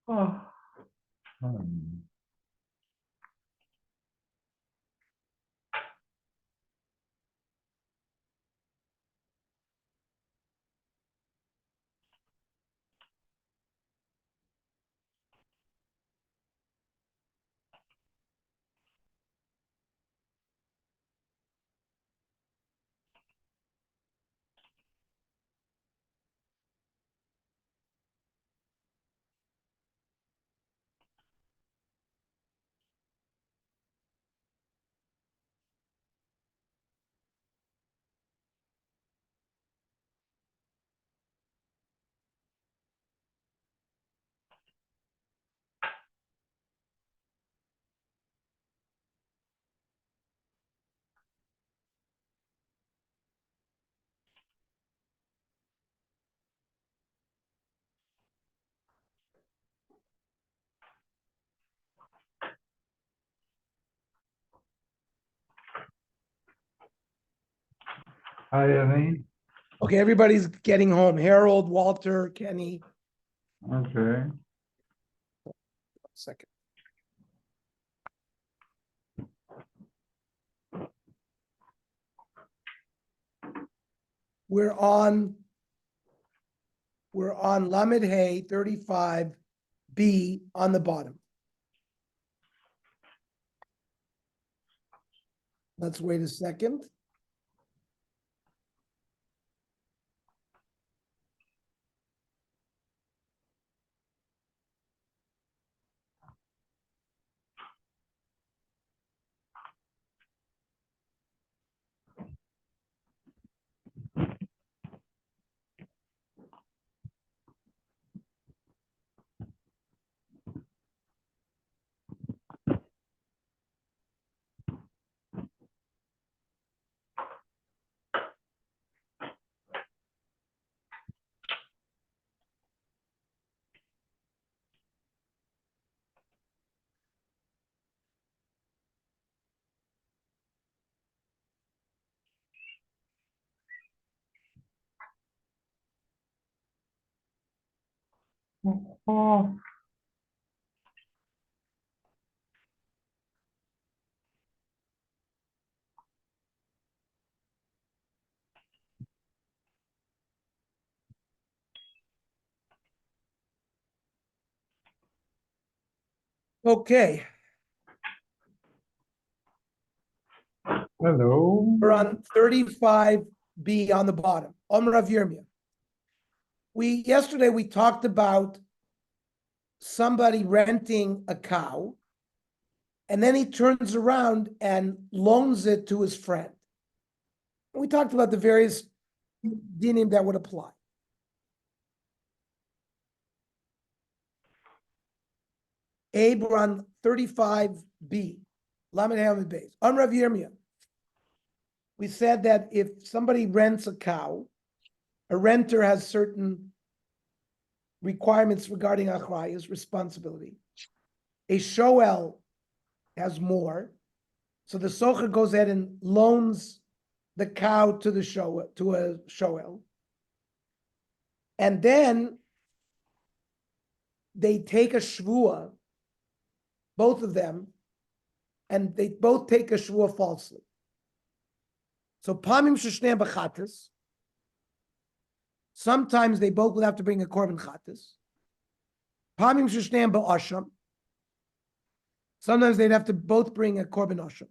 Oh. Hi, Yomi. Okay, everybody's getting home. Harold, Walter, Kenny. Okay. Second. We're on Lamed Hay 35B on the bottom. Let's wait a second. Oh. Okay, Hello. we're on 35B on the bottom. Rav Yirmiyah. Yesterday we talked about somebody renting a cow, and then he turns around and loans it to his friend. We talked about the various dinim that would apply. Abe, we're on 35B. Lamed Hamid Beis. On Rav Yirmiyah, we said that if somebody rents a cow, a renter has certain requirements regarding achrayus, responsibility. A shoel has more. So the socher goes ahead and loans the cow to a shoel. And then they take a shvua, both of them, and they both take a shvua falsely. So pamim sheshneim b'chatas. Sometimes they both will have to bring a korban chatas. Pamim sheshneim b'asham. Sometimes they'd have to both bring a korban asham.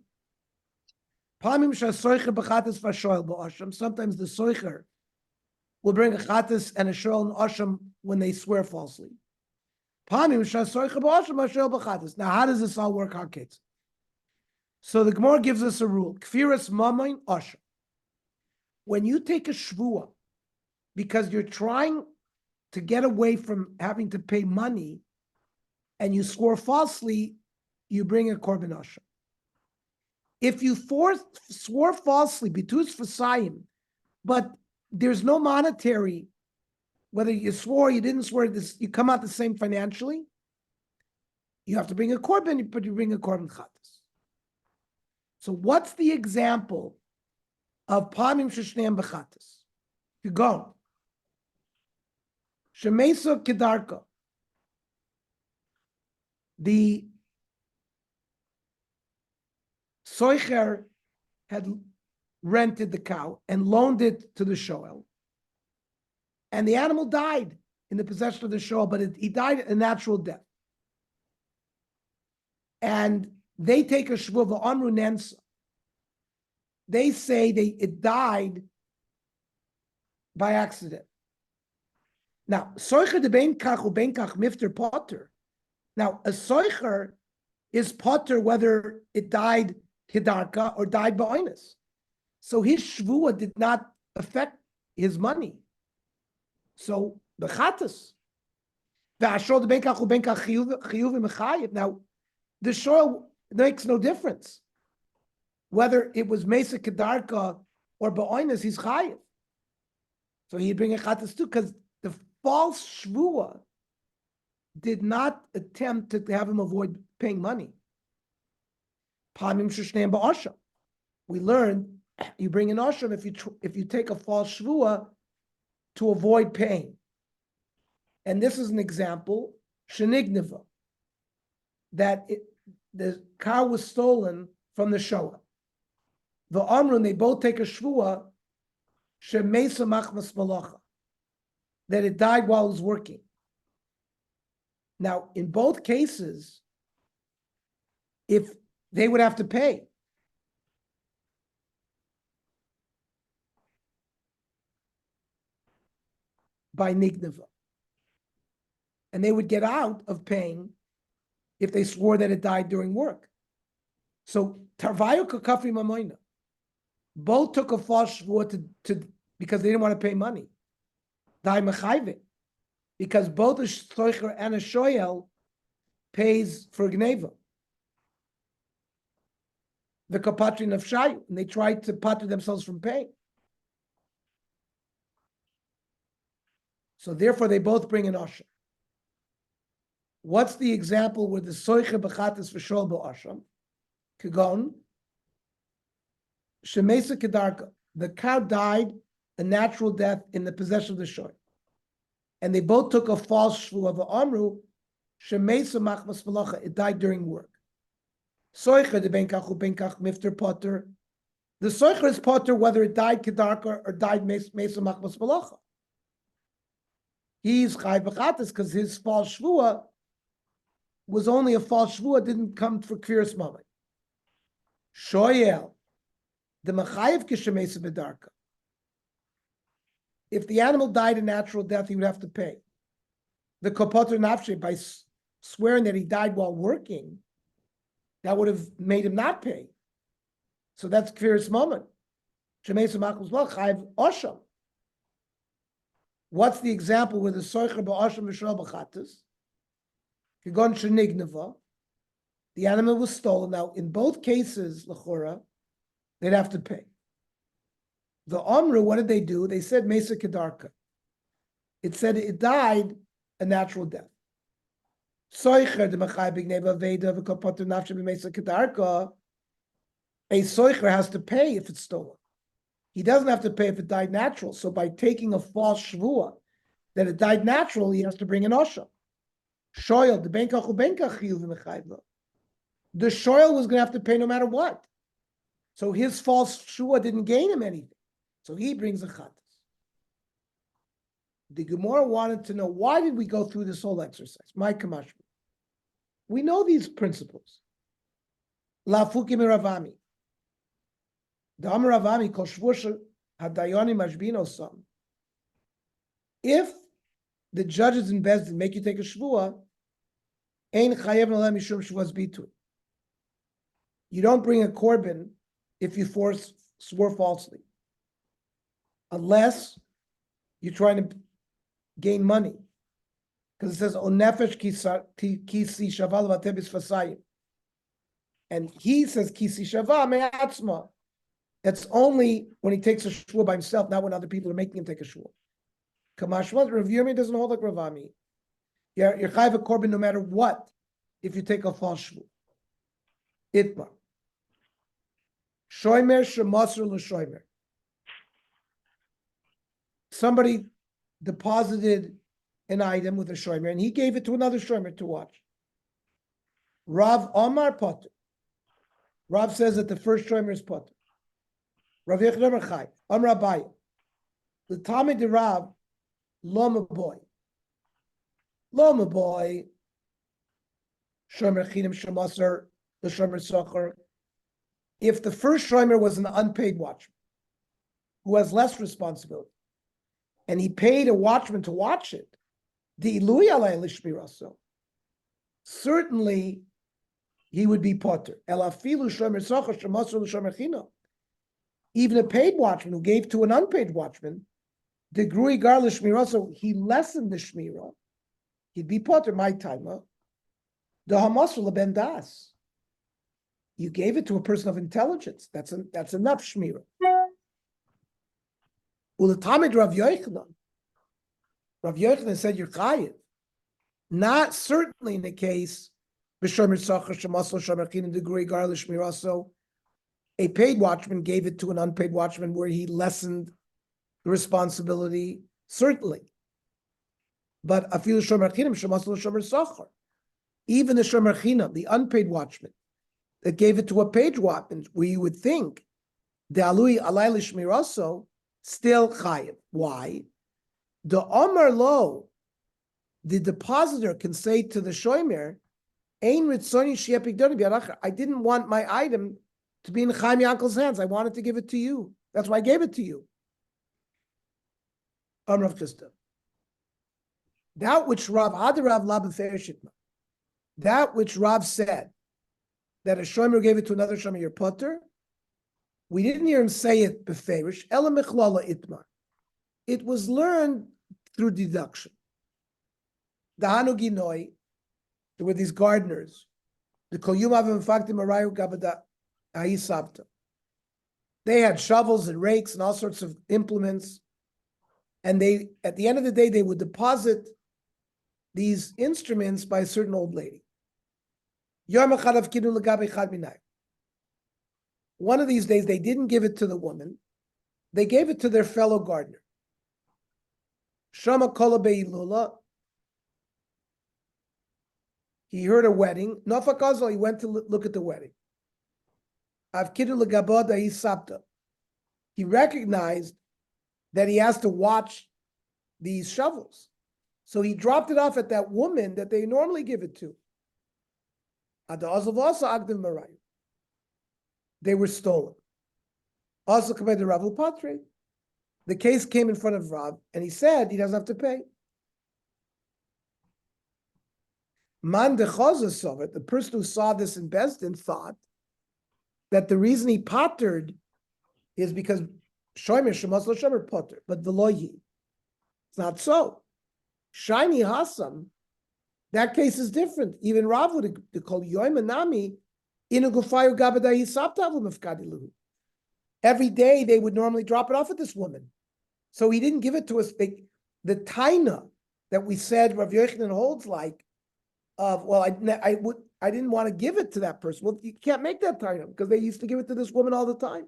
Pamim shasoicher b'chatas v'shoel b'asham. Sometimes the soicher will bring a chatas and a shoel and asham when they swear falsely. Now, how does this all work, kids? So the Gemara gives us a rule. Kfiras mamain asher. When you take a shvua, because you're trying to get away from having to pay money, and you swore falsely, you bring a korban asher. If you swore falsely, bitus fasayim, but there's no monetary, whether you swore, you didn't swear, this, you come out the same financially, you have to bring a korban, but you bring a korban chatas. So what's the example of pamim sheshneim bechatas? You go. Shemesa kedarka. The soicher had rented the cow and loaned it to the shoel, and the animal died in the possession of the shoel, but he died a natural death. And they take a shvuah v'amru nensa. They say it died by accident. Now, soicher de ben kach uben kach mifter potter. Now, a soicher is potter whether it died hidarka or died ba'oinus. So his shvuah did not affect his money. So the chatas. Now, the shoel makes no difference. Whether it was mesa kedarka or ba'oinus, he's chayiv. So he'd bring a chatas too, because the false shvuah did not attempt to have him avoid paying money. Pamim sheshneim ba'asham. We learned you bring an asham if you take a false shvuah to avoid paying. And this is an example, shenigniva, that the cow was stolen from the shoah. The amrun, they both take a shvuah, shemesa machmas malacha, that it died while it was working. Now, in both cases, if they would have to pay, by nigniva, and they would get out of paying if they swore that it died during work. So tarvayu kakafi mamoina, both took a false shvuah to because they didn't want to pay money. Dai mechayve, because both a soicher and a shoyel pays for gneva. The kapatri nafshayu, and they tried to patri themselves from paying. So therefore, they both bring an asham. What's the example where the soicher bechatas for shol bo'asham? Kagon, shemesa kedarka. The cow died a natural death in the possession of the shoy, and they both took a false shvuah of amru shemesa machmas malacha. It died during work. Soicher de ben kach uben kach mifter potter. The soicher is potter whether it died kedarka or died mesa machmas malacha. He's chayv b'chatas because his false shvuah was only a false shvuah, didn't come for kviras mamay. Shoyel, the mechayev k'shemesa b'darka. If the animal died a natural death, he would have to pay. The kopoter nafshe, by swearing that he died while working, that would have made him not pay. So that's kviras mamay. Shemesa machmas malacha chayv osham. What's the example with the soicher ba'asham v'shol b'chatas? Kagon shenignava, the animal was stolen. Now, in both cases, l'chora, they'd have to pay. The Amru, what did they do? They said mesa kedarka. It said it died a natural death. Soicher de mechai b'gneva veda v'kopoter nafshe b'mesa kedarka. A soicher has to pay if it's stolen. He doesn't have to pay if it died natural. So by taking a false shvuah that it died natural, he has to bring an osha. Shoyel, the benkach ubenkach chiyuv mechayva. The shoyel was going to have to pay no matter what. So his false shvuah didn't gain him anything. So he brings a chatas. The Gemara wanted to know, why did we go through this whole exercise? My kamashmi. We know these principles. La fukim ravami. The Amar Ravami kol shvuah hadayoni mashbino sam. If the judges in Bezdin make you take a shvuah, Ein chayev l'aleh mishum shvus bitul. You don't bring a korban if you swore falsely, unless you're trying to gain money, because it says on nefesh kisi shaval v'atebis fasayim, and he says kisi shava me'atzma. That's only when he takes a shvur by himself, not when other people are making him take a shvur. Kamashmat Rav Yomi doesn't hold like Ravami. You're chayav a korban no matter what if you take a false shvur. Itmar. Shoymer shemasr l'shoymer. Somebody deposited an item with a shoymer and he gave it to another shoymer to watch. Rav Omar Potter. Rav says that the first shoymer is Potter. Rav Yechon Chai. Amar Abaye. The Talmid de Rav Loma boy. Loma boy. Shomer chinim shemasr the shomer socher. If the first shomer was an unpaid watchman who has less responsibility, and he paid a watchman to watch it, the ilui alay lishmiraso, certainly he would be potter. Elafilu shomer socher shemasr l'shomer chino. Even a paid watchman who gave to an unpaid watchman, the grui gar lishmiraso, he lessened the shmira. He'd be potter. My timer. The hamasr leben das. You gave it to a person of intelligence. That's enough shmira. Ulatamid Rav Yochanan. Rav Yochanan said you're chayiv. Not certainly in the case b'shomer sacher shemasol shomer chin degree gar l'shmiraso. A paid watchman gave it to an unpaid watchman where he lessened the responsibility. Certainly, but afilu shomer chinim shemasol shomer sacher. Even the shomer chinam, the unpaid watchman, that gave it to a paid watchman, where you would think the alui alay lishmiraso, still chayiv. Why? The Omar lo, the depositor can say to the shomer, "Ein ritzoni shiepigdoni bi'aracha." I didn't want my item to be in Chaim Yankel's hands. I wanted to give it to you. That's why I gave it to you. Rav Chisda. That which Rav Adarav Labafer Shitma. That which Rav said, that a shomer gave it to another shomer, your potter, we didn't hear him say it beferish. Ela mechlala itmar. It was learned through deduction. Dahanu ginoi, there were these gardeners. The kol yom avim faktim arayu gabada ha'isabta. They had shovels and rakes and all sorts of implements, and they, at the end of the day, they would deposit these instruments by a certain old lady. One of these days, they didn't give it to the woman. They gave it to their fellow gardener. Shama kola beilula. He heard a wedding. Nofakazo, he went to look at the wedding. Avkidu legaboda hisapta. He recognized that he has to watch these shovels. So he dropped it off at that woman that they normally give it to. They were stolen. Also, the case came in front of Rav, and he said he doesn't have to pay. Man de Chazah, the person who saw this in Besdin, thought that the reason he pottered is because Shomer Shemas Lo Shomer potter, but Veloyi. It's not so. Shiny Hasam, that case is different. Even Rav would call Yomi Nami in a Gufayu Gabadai Saptavu Mefkadilu. Every day they would normally drop it off at this woman. So he didn't give it to us. The taina that we said Rav Yochanan holds like, well, I didn't want to give it to that person. Well, you can't make that taina because they used to give it to this woman all the time.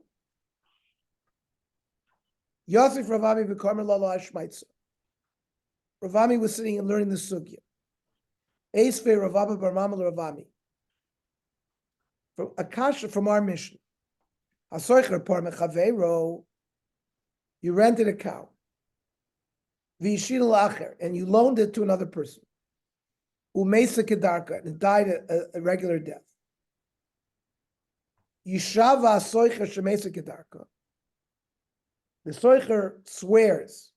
Yosef Ravami v'Karmel Lala Ashmaitza. Ravami was sitting and learning the sugya. Eisve Ravaba Bar Mama Ravami. From Akasha, from our mission. Hasoicher Par Mechavero. You rented a cow. V'yishin Lacher, and you loaned it to another person. Umesa Kedarka, and it died a regular death. Yishava Hasoicher Shemesa Kedarka. The soicher swears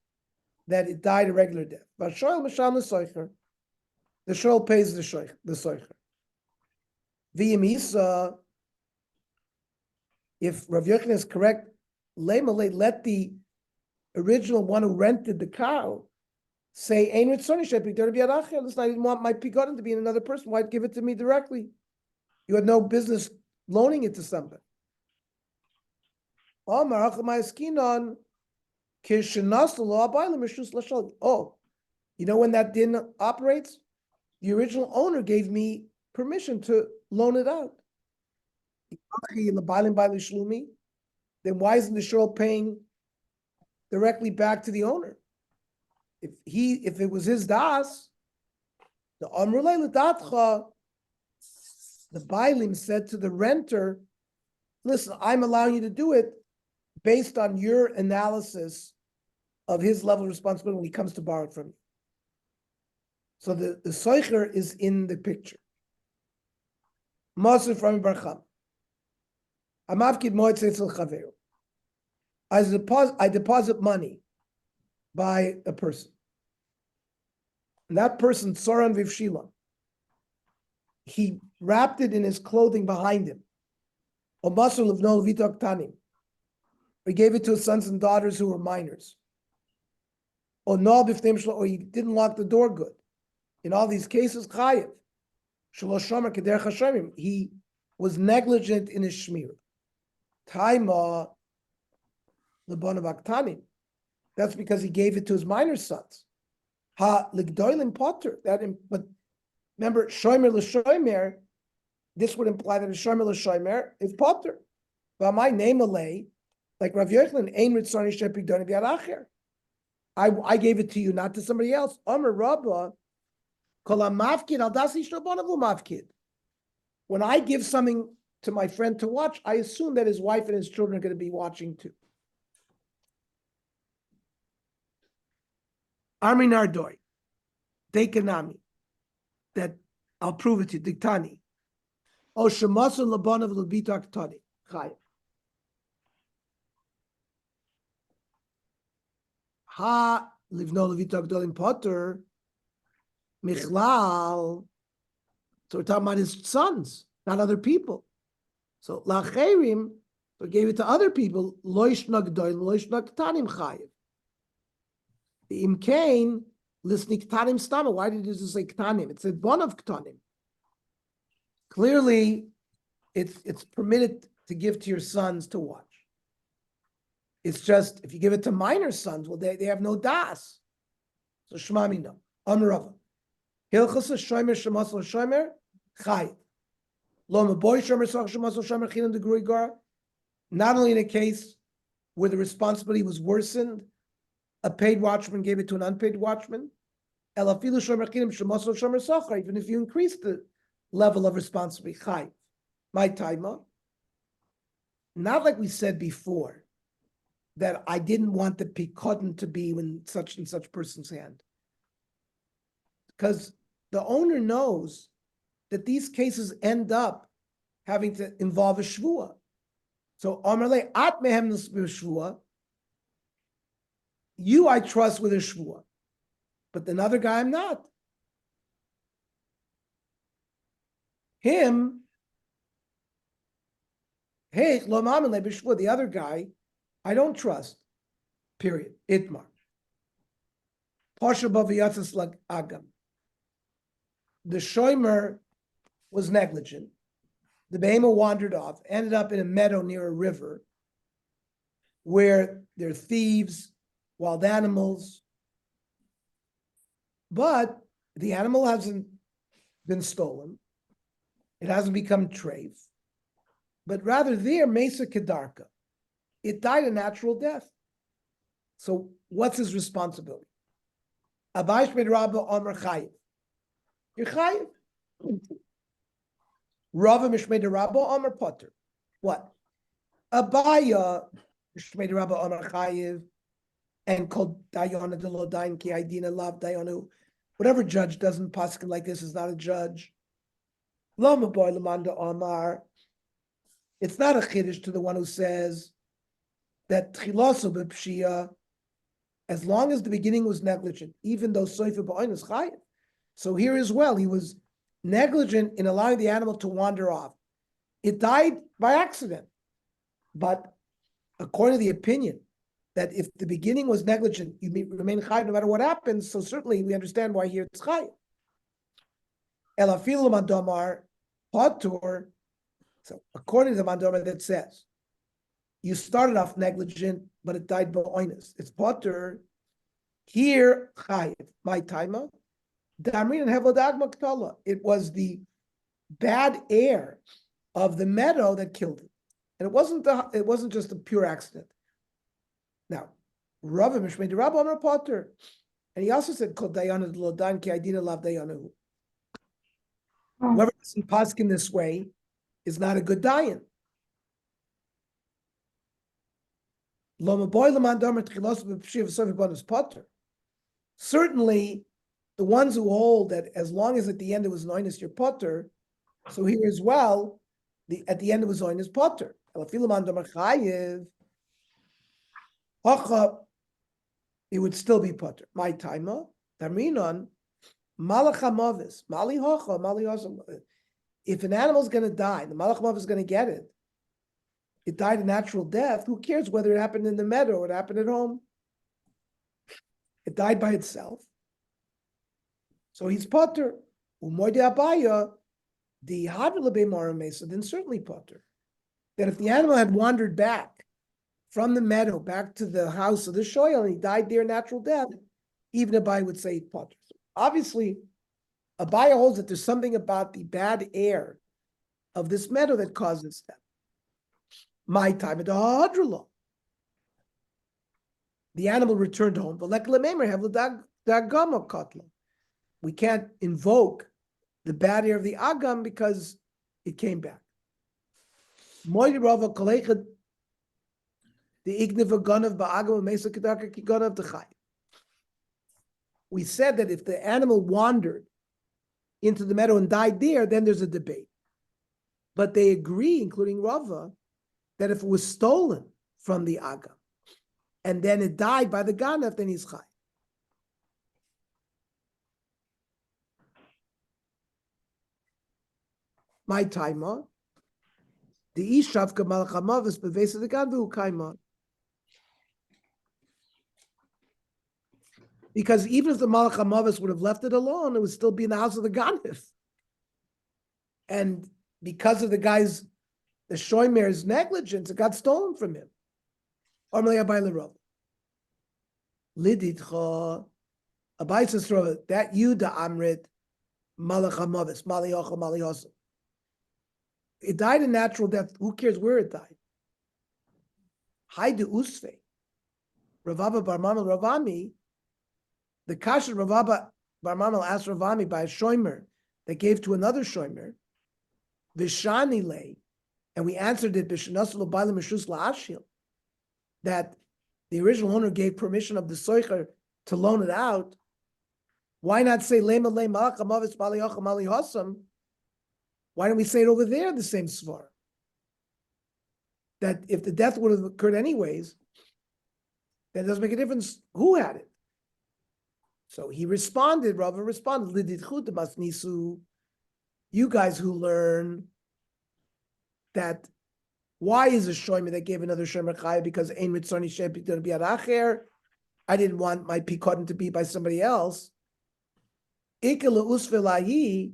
that it died a regular death. Vashoil Masham the soicher. The shoel pays the soicher. V'yimisa, if Rav Yochanan is correct, let the original one who rented the cow say, Ein ritzoni shepikdoni b'yad acher. Listen, I didn't want my pikodon to be in another person. Why'd give it to me directly? You had no business loaning it to somebody. Oh, you know when that din operates? The original owner gave me permission to loan it out. Then why isn't the shul paying directly back to the owner? If it was his das, the Bailim said to the renter, listen, I'm allowing you to do it based on your analysis of his level of responsibility when he comes to borrow it from you. So the soicher is in the picture. Masur from Barcham. Amavkid moetzitzel chaveru. I deposit money by a person. And that person, Soran Vivshila, he wrapped it in his clothing behind him. Or Masur Livno Levitok Tanim. He gave it to his sons and daughters who were minors. Or no b'fneim shlo, or he didn't lock the door good. In all these cases, chayev. Shalosh shomer kederech hashemim. He was negligent in his shmir. Taima lebanav aktanim. That's because he gave it to his minor sons. Ha ligdoilim potter. But remember, shomer l'shomer. This would imply that a shomer l'shomer is potter. But my name alay. Like Rav Yochanan, Ein ritzoni shepikdoni b'yad acher. I gave it to you, not to somebody else. Omer Rabba, kol ha'mafkid al das ish rabonav u'mafkid. When I give something to my friend to watch, I assume that his wife and his children are going to be watching too. Armi Nardoi, Dekanami, that I'll prove it to you, Diktani. O shemasun labonav l'bitak tani, Chayev. Ha livno levita gdolim potter michlal. So we're talking about his sons, not other people. So lacherim, so gave it to other people. Loishna gdolim, loishna ktanim chayiv. The imkain lisnik ktanim stama. Why did it just say ktanim? It said one of ktanim. Clearly, it's permitted to give to your sons to watch. It's just, if you give it to minor sons, well, they have no das. So Shmami no. Amarava. Hilchasa shomer shemasol shomer chayiv. Lo boy shomer sach shemasol shomer chinan de gruigar. Not only in a case where the responsibility was worsened, a paid watchman gave it to an unpaid watchman. Elafilu shomer chinan shemasol shomer sachar. Even if you increase the level of responsibility, chayiv. My taima. Not like we said before, that I didn't want the pikodon to be in such and such person's hand. Because the owner knows that these cases end up having to involve a shvua. So, Amarle, at mehem shvua, you I trust with a shvua, but another guy I'm not. Him, hey, lo mamale b'shvua, the other guy, I don't trust, period. Itmar. Pasha b'viyatzis lag agam. The shomer was negligent. The behemoth wandered off, ended up in a meadow near a river where there are thieves, wild animals. But the animal hasn't been stolen. It hasn't become treif. But rather there, Mesa Kedarka. It died a natural death. So what's his responsibility? Abayish made Rabba Omer Chayiv. You're Chayiv. Rava Mishmei Rabba Omer Potter. What? Abaya Mishmei Rabba Omer Chayiv and called Dayana de lo Dain ki Aidina Lav Dayanu. Whatever judge doesn't paskin like this is not a judge. Lama boy Lamanda Omar. It's not a chiddush to the one who says that Chilasu b'pshia, as long as the beginning was negligent, even though Soifa ba'oin is chayiv. So here as well, he was negligent in allowing the animal to wander off. It died by accident. But according to the opinion that if the beginning was negligent, you remain chayiv no matter what happens. So certainly we understand why here it's chayiv. Elafilu mandomar patur. So according to the mandomar that says, you started off negligent, but it died by oinus. It's patur. Here chayiv. My timer. Damrin and hevodagma ktala. It was the bad air of the meadow that killed it. And it wasn't just a pure accident. Now, Rav Mishmei Rav Amar Potter, and he also said, "Kol dayana lodan ki aidina lav dayanahu." Whoever doesn't paskin this way is not a good dayan. Certainly, the ones who hold that as long as at the end it was noinus, you're potter. So here as well, at the end it was noinus potter. It would still be potter. My timer, Taminon, Malachamavis, Mali Hocha, Mali Hosam. If an animal's going to die, the Malachamav is going to get it. It died a natural death. Who cares whether it happened in the meadow or it happened at home? It died by itself. So he's potter. Umoide Abaya, the Hadrulabe Maramesa, then certainly potter. That if the animal had wandered back from the meadow back to the house of the shoyal and he died there natural death, even Abai would say potter. Obviously, Abai holds that there's something about the bad air of this meadow that causes death. My time at the Hadrula. The animal returned home. We can't invoke the bad air of the agam because it came back. We said that if the animal wandered into the meadow and died there, then there's a debate. But they agree, including Rava, that if it was stolen from the agam and then it died by the ganav, then he's chai. My timer, the ishavka malachamavis bevesa the ganvu kaima. Because even if the malachamavis would have left it alone, it would still be in the house of the ganav. And because of the shoymer's negligence, it got stolen from him. Lididcha, Abai says, that you the amrit malachamavis malihocha malihosa. It died a natural death. Who cares where it died? Haidu usfe. Ravaba Barmamal Ravami. The kasha Ravaba Barmamal asked Ravami by a shoymer that gave to another shoymer. Vishani lay, and we answered it b'shenasulu b'alim mishus la'ashil, that the original owner gave permission of the soicher to loan it out. Why not say lema le malachamavis malihocha malihosam? Why don't we say it over there, the same svar? That if the death would have occurred anyways, then it doesn't make a difference who had it. So he responded, Rava responded, Lididchut masnisu, you guys who learn that why is a shoymer that gave another shoymer chaya? Because ein mitzoni shepi to be aracher. I didn't want my pikotin to be by somebody else. Ikela usvelahi.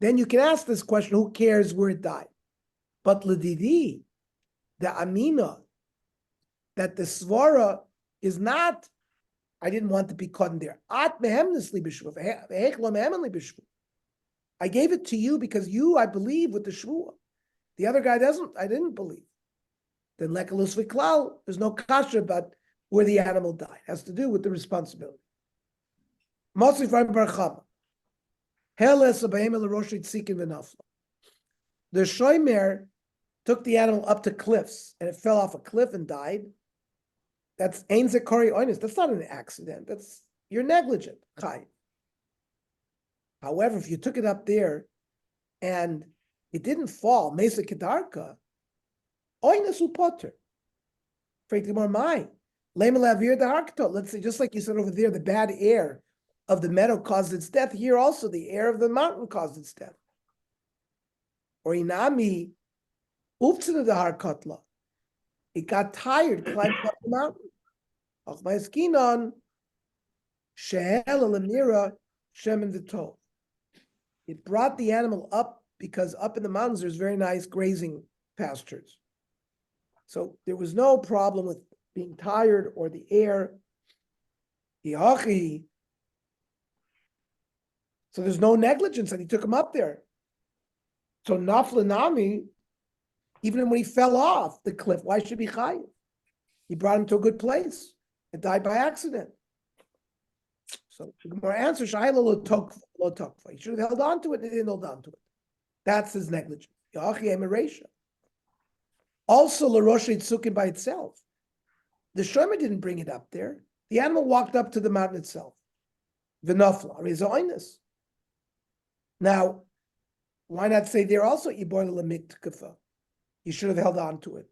Then you can ask this question, who cares where it died? But l'didi, the amina, that the svara is not, I didn't want to be caught in there. At mehemnesli b'shvu, v'hech lo mehemnesli b'shvu. I gave it to you because you, I believe, with the shvua. The other guy doesn't, I didn't believe. Then lekalus v'klal, there's no kasha about where the animal died. It has to do with the responsibility. Mostly from Barchama. The shoymer took the animal up to cliffs and it fell off a cliff and died. That's ein zekori oinus. That's not an accident. You're negligent. Chai. However, if you took it up there and it didn't fall, mesa kedarka, oinus upotter. Let's say, just like you said over there, the bad air of the meadow caused its death, here also the air of the mountain caused its death. Or inami, uftzina the har katla. It got tired climbing up the mountain. Ach ma'eskinon, she'el elamira shemen v'tol. It brought the animal up because up in the mountains there's very nice grazing pastures. So there was no problem with being tired or the air. Yachi. So there's no negligence that he took him up there. So Naflanami, even when he fell off the cliff, why should he be chayiv? He brought him to a good place and died by accident. So the Gemara answers, Shayla lo tokfa. He should have held on to it and he didn't hold on to it. That's his negligence. Yachi emiresha. Also, LaRoche Tzukim by itself. The Shomer didn't bring it up there. The animal walked up to the mountain itself. V'nafla, Rizoinus. Now, why not say there also Ibor Lamikkafa? You should have held on to it.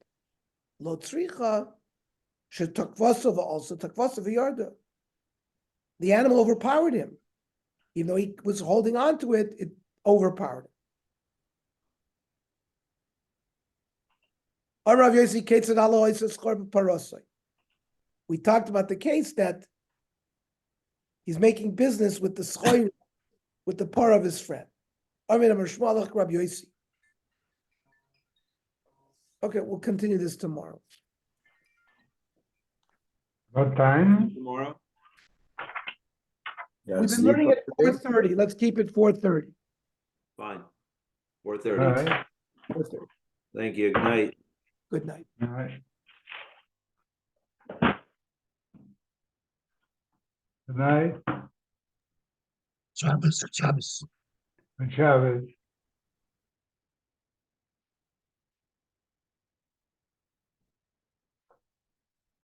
Lo tzricha, shetakvasova also, takvasova yarda. The animal overpowered him. Even though he was holding on to it, it overpowered him. We talked about the case that he's making business with the schoir, with the par of his friend. Okay, we'll continue this tomorrow. What time? Tomorrow? We've been learning at 4:30. Let's keep it 4:30. Fine. All 4:30. right. 4:30. Thank you. Good night. Good night. All right. Good night. Shabbos. Good Shabbos.